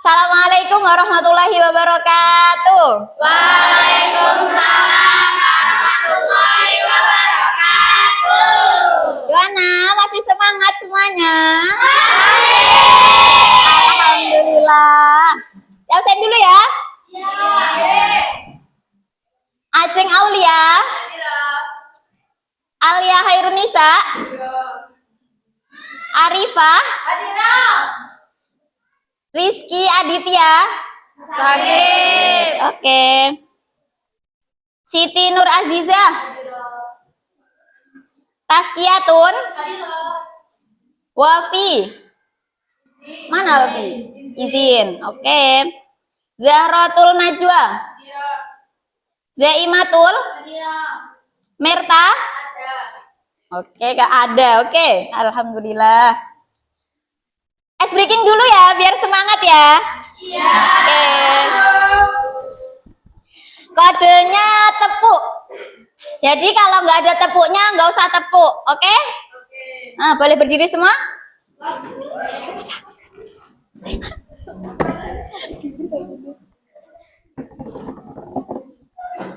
Assalamualaikum warahmatullahi wabarakatuh. Waalaikumsalam warahmatullahi wabarakatuh. Gimana? Masih semangat semuanya? Baik. Alhamdulillah. Absen dulu ya. Aceng Aulia, Alia Hairunisa, Arifah, Rizky Aditya, Sakit. oke. Siti Nur Azizah, Taskiatun, Wafi. Mana Wafi? Izin, oke. Zahratul Najwa, Zaimatul, Merta. Oke, gak ada. Oke, alhamdulillah. Ice breaking dulu ya, biar semangat ya. Iya. Oke. Kodenya tepuk. Jadi kalau nggak ada tepuknya nggak usah tepuk, oke? Nah, boleh berdiri semua?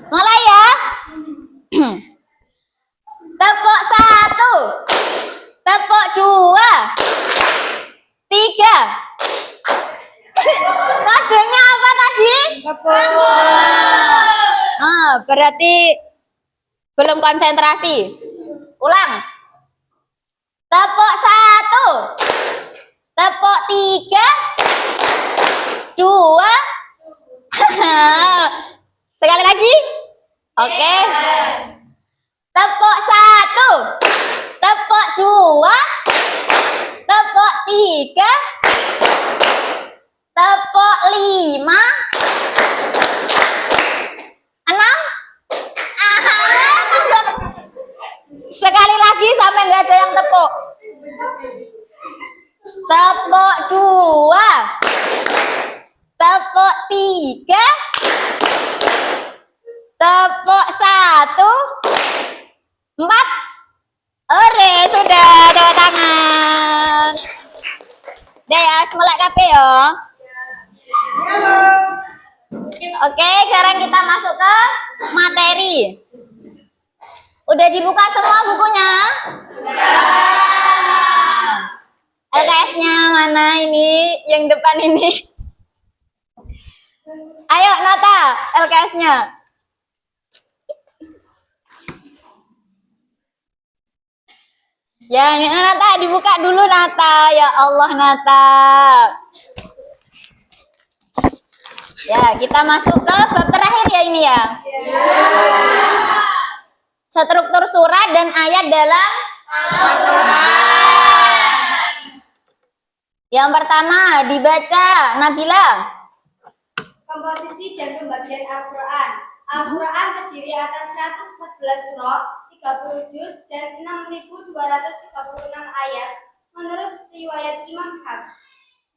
Mulai ya. Tepuk 1, tepuk 2, 3. Kodenya apa tadi? Berarti belum konsentrasi. Ulang. Tepuk 1, tepuk 3, 2. Sekali lagi. Oke. Tepuk 1, tepuk 2, tepuk 3, tepuk 5, 6. Sekali lagi sampai nggak ada yang tepuk. Tepuk 2, tepuk 3, tepuk 1, 4. Ore, sudah tepuk tangan. Udah ya, semelek kabeh ya. Oke, sekarang kita masuk ke materi. Udah dibuka semua bukunya? LKS-nya mana ini? Yang depan ini. Ayo Nata, LKS-nya. Ya, ini Nata dibuka dulu Nata. Ya Allah Nata. Ya, kita masuk ke bab terakhir ya ini ya. Struktur surat dan ayat dalam Al-Quran. Yang pertama dibaca Nabila. Komposisi dan pembagian Al-Quran. Al-Quran terdiri atas 114 surah, 30 juz, dan 6.236 ayat menurut riwayat Imam Hafs.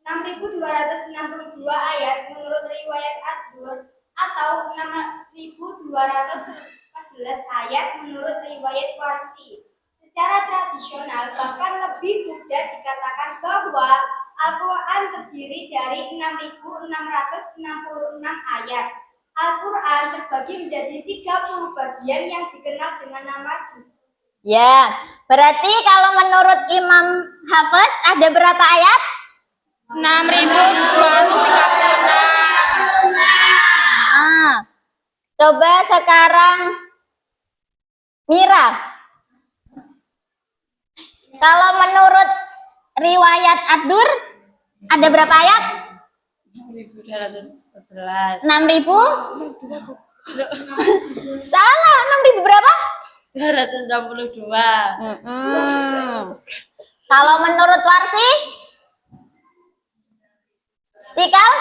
6.262 ayat menurut riwayat Ad-Dur atau 6.214 ayat menurut riwayat Warsi. Secara tradisional bahkan lebih mudah dikatakan bahwa Al-Quran terdiri dari 6.666 ayat. Al-Quran terbagi menjadi 30 bagian yang dikenal dengan nama juz. Ya, berarti kalau menurut Imam Hafiz ada berapa ayat? 6.236. Coba sekarang Mira. Kalau menurut riwayat Ad-Dur ada berapa ayat? 6.214. 6.000? Salah, 6.000 berapa? 262. Kalau menurut Warsi? Cikal?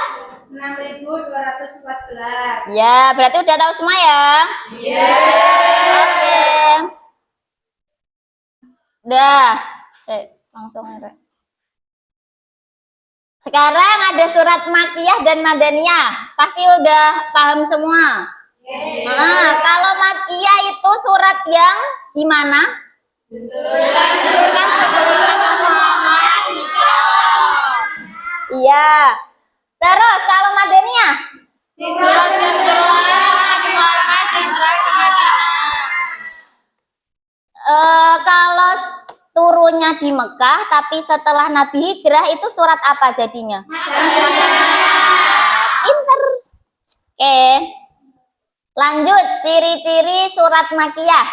6.214. Ya, berarti udah tahu semua ya? Oke. Udah, saya langsung aja. Sekarang ada surat Makkiyah dan Madaniyah. Pasti udah paham semua. Nah, kalau Makkiyah itu surat yang gimana? Iya. Terus kalau Madaniyah? Surat yang turun Nabi Muhammad hijrah ke Madinah. Kalau turunnya di Mekah, tapi setelah Nabi hijrah itu surat apa jadinya? Pinter. Oke. Lanjut, ciri-ciri surat Makiyah.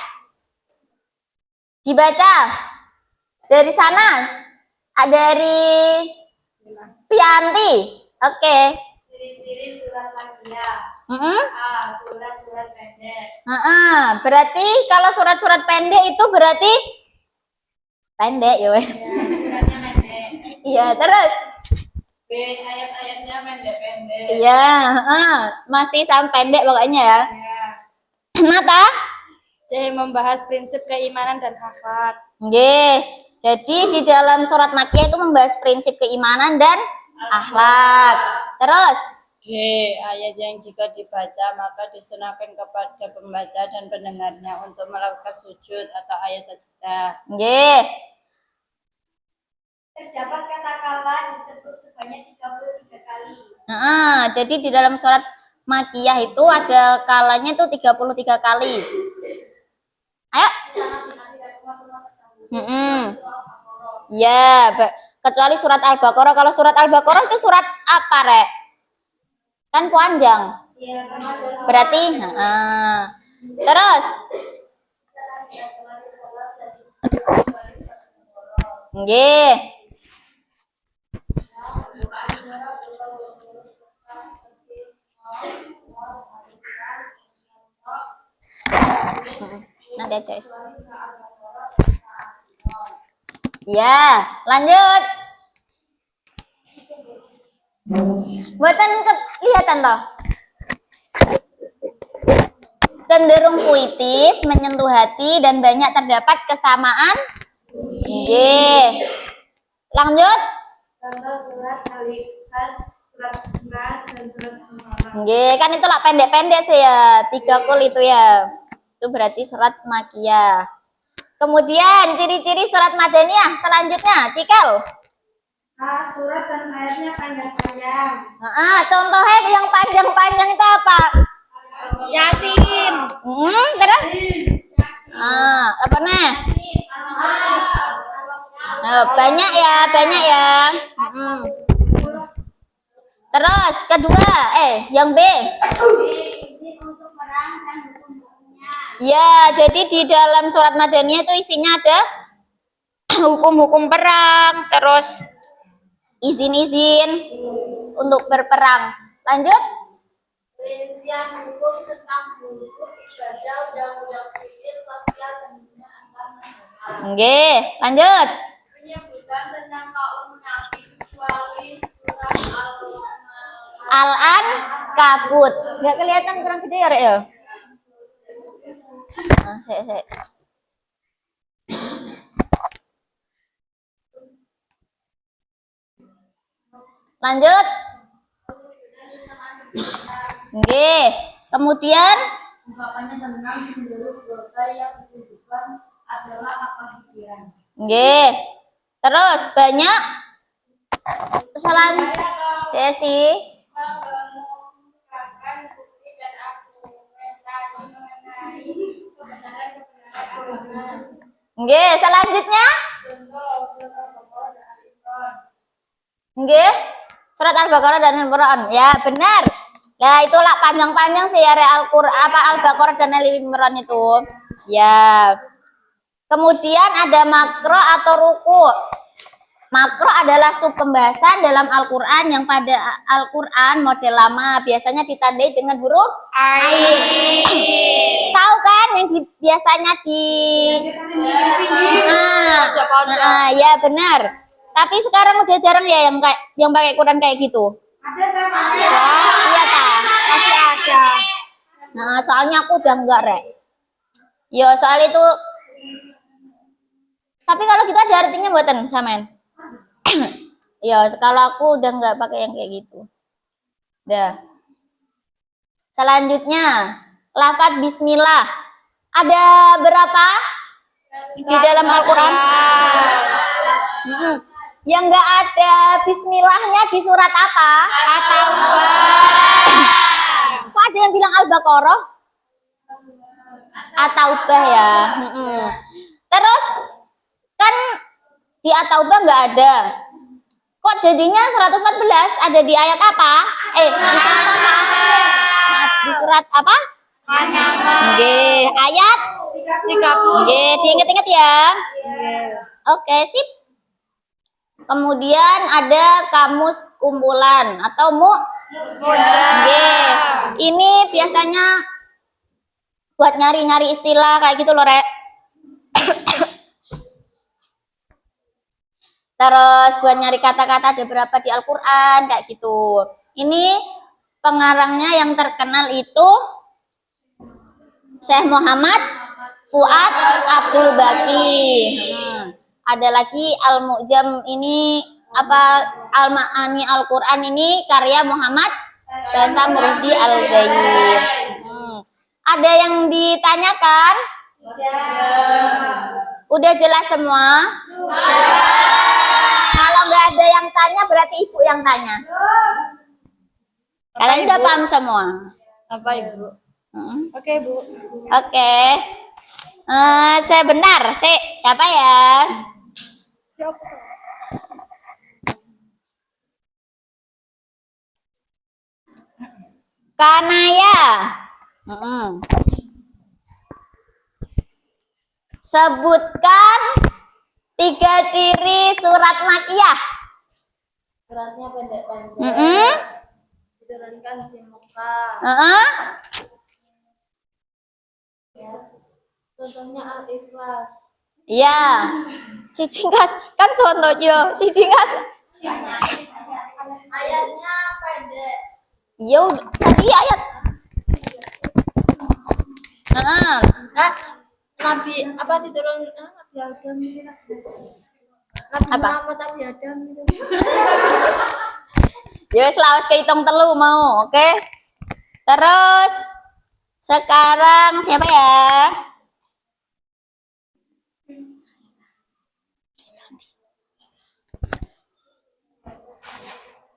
Dibaca. Dari sana. Dari Pianti. Oke. Ciri-ciri surat Makiyah. Mm-mm. A. Surat-surat pendek. Berarti kalau surat-surat pendek itu berarti pendek ya wes. Suratnya pendek. Iya, terus. B. Ayat-ayatnya pendek-pendek. Iya, masih sama pendek pokoknya ya. Ya. Mata? C. Membahas prinsip keimanan dan akhlak. Nggih. Jadi di dalam surat Makiyah itu membahas prinsip keimanan dan akhlak. Terus, D. Ayat yang jika dibaca maka disunahkan kepada pembaca dan pendengarnya untuk melakukan sujud atau ayat sajadah. nggih. Terdapat kata kala disebut sebanyak 33 kali. Jadi di dalam surat Makiyah itu ada kalanya tuh 33 kali. Ayo. Ya, kecuali surat Al-Baqarah. Kalau surat Al-Baqarah itu surat apa, Rek? Kan panjang. Iya, Berarti, terus. Nggih. Nanti aja. Ya, lanjut. Buatan kelihatan toh. Cenderung puitis, menyentuh hati dan banyak terdapat kesamaan. Nggih. Lanjut. contoh surat Al-Ikhlas, surat Nas, dan surat Al-Mulk. Nggih, kan itu lah pendek-pendek sih ya. 3 kul itu ya. Itu berarti surat Makiyah. Kemudian ciri-ciri surat Madaniyah selanjutnya, Cikal. A. Surat dan ayatnya panjang-panjang. Contohnya yang panjang-panjang itu apa? Yasin. Terus? Apa nih? Banyak ya. Terus kedua, yang B. Izin untuk perang dan hukum-hukumnya. Ya, jadi di dalam surat Madaniyah itu isinya ada hukum-hukum perang, terus izin-izin untuk berperang. Lanjut. Rincian hukum tentang buku ibadah, undang-undang sipil, sosial, dan pembinaan antar negara. Oke, lanjut. Menyebutkan tentang kaum munafik kecuali surat Al-Ankabut. Nggak kelihatan kurang gede ya, Rek ya? Sik. Lanjut. Oke. Kemudian ungkapannya tentang menurut dosa yang ditujukan adalah akal pikiran. Oke. Terus banyak kesalahan Desi. Mengungkapkan bukti dan argumentasi mengenai kebenaran agama. Oke, selanjutnya. Contoh surat Al-Baqarah dan Al-Imran. Oke. Surat Al-Baqarah dan Al-Imran. Ya, benar. Ya, itulah panjang-panjang sih ya Al-Qur'an Al-Baqarah dan Al-Imran itu. Ya. Kemudian ada makro atau ruku. Makro adalah sub pembahasan dalam Al-Quran yang pada Al-Quran model lama biasanya ditandai dengan huruf ain. Tahu kan yang biasanya di ya benar. Tapi sekarang udah jarang ya yang pakai Quran kayak gitu. Ada sama Iya tak? Masih ada. Nah, soalnya aku udah enggak, Rek. Ya, soal itu. Tapi kalau kita ada artinya buatan samain. Ya, kalau aku udah nggak pakai yang kayak gitu. Dah. Selanjutnya, lafadz bismillah. Ada berapa di dalam Al-Quran? Yang nggak ada bismillahnya di surat apa? Al-Baqarah? At-Taubah ya. Terus kan di At-Taubah nggak ada. Kok jadinya 114 ada di ayat apa? Di surat apa? Di surat apa? Nggih, ayat 30. Nggih, diinget-inget ya. Oke, sip. Kemudian ada kamus kumpulan atau Nggih. Ini biasanya buat nyari-nyari istilah kayak gitu loh, Rek. Terus buat nyari kata-kata ada berapa di Al-Qur'an kayak gitu. Ini pengarangnya yang terkenal itu Syekh Muhammad Fuad Abdul Baqi. Ada lagi Al-Mu'jam ini apa Al-Ma'ani Al-Qur'an ini karya Muhammad Tasamrudi Al-Zaid. Ada yang ditanyakan? Udah jelas semua? Kalau nggak ada yang tanya berarti ibu yang tanya. Kalian udah paham semua? Apa Ibu? Oke, Bu. Oke. Saya bentar. Siapa ya? Kanaya. Sebutkan 3 ciri surat Makiyah. Suratnya pendek-pendek. Diturunkan di Mekah. Contohnya Al-Ikhlas. Iya. Cicingkas kan contohnya. Cicingkas. Ayatnya pendek. Yo, tadi ayat. Nabi apa diturun Nabi Adam itu Nabi Muhammad Nabi Adam itu. Ya wis lawas kehitung telu mau, oke? Terus sekarang siapa ya?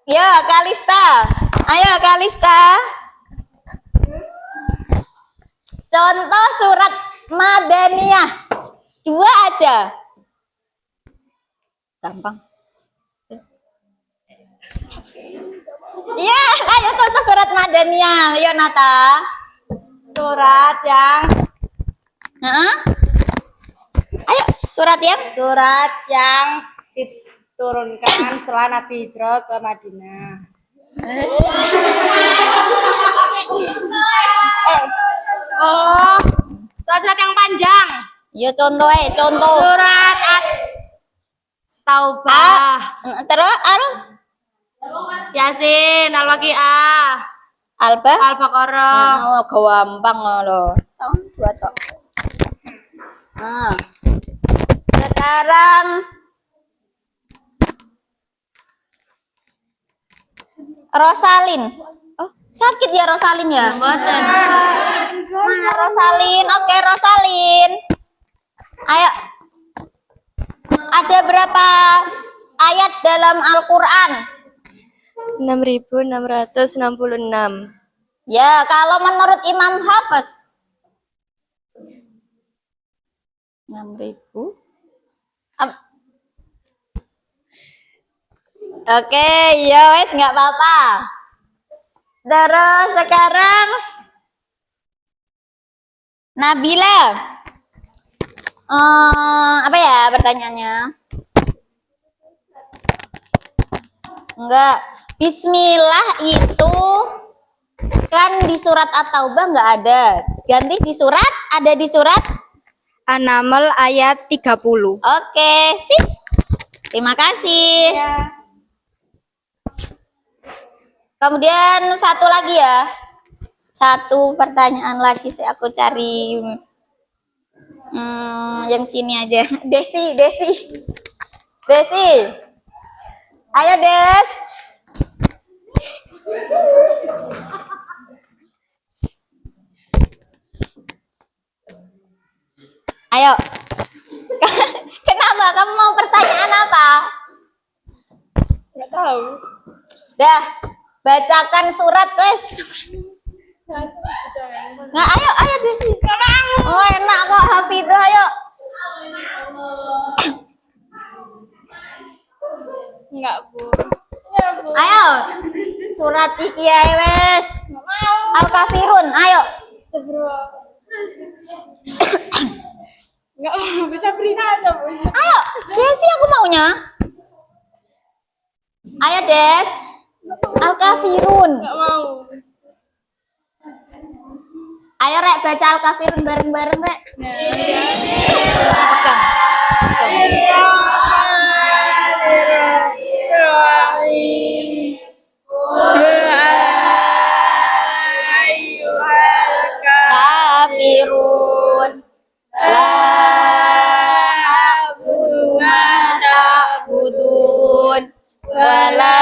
Ya, Kalista. Ayo Kalista. Contoh surat Madaniyah. 2 aja. Gampang. Iya, ayo contoh surat Madaniyah. Ayo Nata. Surat yang Ayo, surat yang diturunkan setelah Nabi hijrah ke Madinah. Surat yang panjang. Ya contoh. Surat At-Taubah. Terus Yasin, Al-Waqiah, Al-Baqarah. gampang loh. Tahun 2 cok. Sekarang Rosalin. Oh, sakit ya Rosalin ya? Mana Rosalin? Oke, Rosalin. Ayo. Ada berapa ayat dalam Al-Qur'an? 6.666. Ya, kalau menurut Imam Hafiz 6.000. Oke, ya wes nggak apa-apa. Terus sekarang Nabila. Apa ya pertanyaannya? Enggak. Bismillah itu kan di surat At-Taubah nggak ada. Ganti di surat, ada di surat An-Naml ayat 30. Oke, sip. Terima kasih. Kemudian satu lagi ya. Satu pertanyaan lagi sih aku cari. Yang sini aja. Desi. Ayo, Des. Ayo. Kenapa? Kamu mau pertanyaan apa? Nggak tahu. Dah, bacakan surat, guys. Nah, ayo Desi. Oh, enak kok Hafidhah, ayo. Enggak, Bu. Ya, Bu. Ayo. Surat iki ae wes. Al-Kafirun, ayo. Enggak mau bisa Brina aja, Bu. Ayo, Desi aku maunya. Ayo, Des. Al-Kafirun. Enggak mau. Ayo Rek baca Al-Kafirun bareng-bareng Rek. Kafirun. La a'budu ma ta'budun. Wala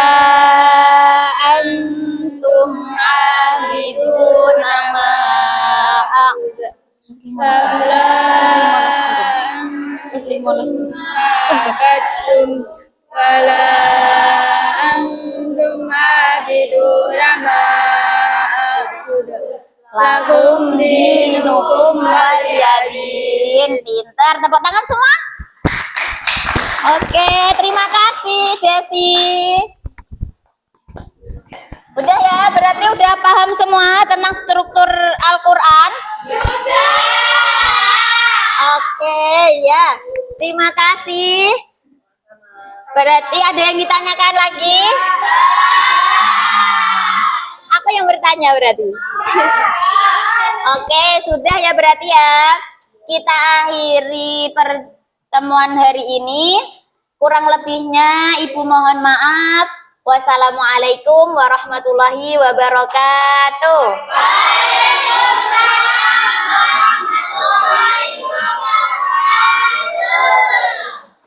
antum abiduna ma a'budu. Abatum wala antum abiduna ma a'budu Lakum dinukum waliyadin. Pinter, tepuk tangan semua. Oke, terima kasih Desi. Udah ya, berarti udah paham semua tentang struktur Al-Quran? Oke, ya. Terima kasih. Berarti ada yang ditanyakan lagi? Aku yang bertanya berarti. Oke, sudah ya berarti ya. Kita akhiri pertemuan hari ini. Kurang lebihnya Ibu mohon maaf. Wassalamualaikum warahmatullahi wabarakatuh.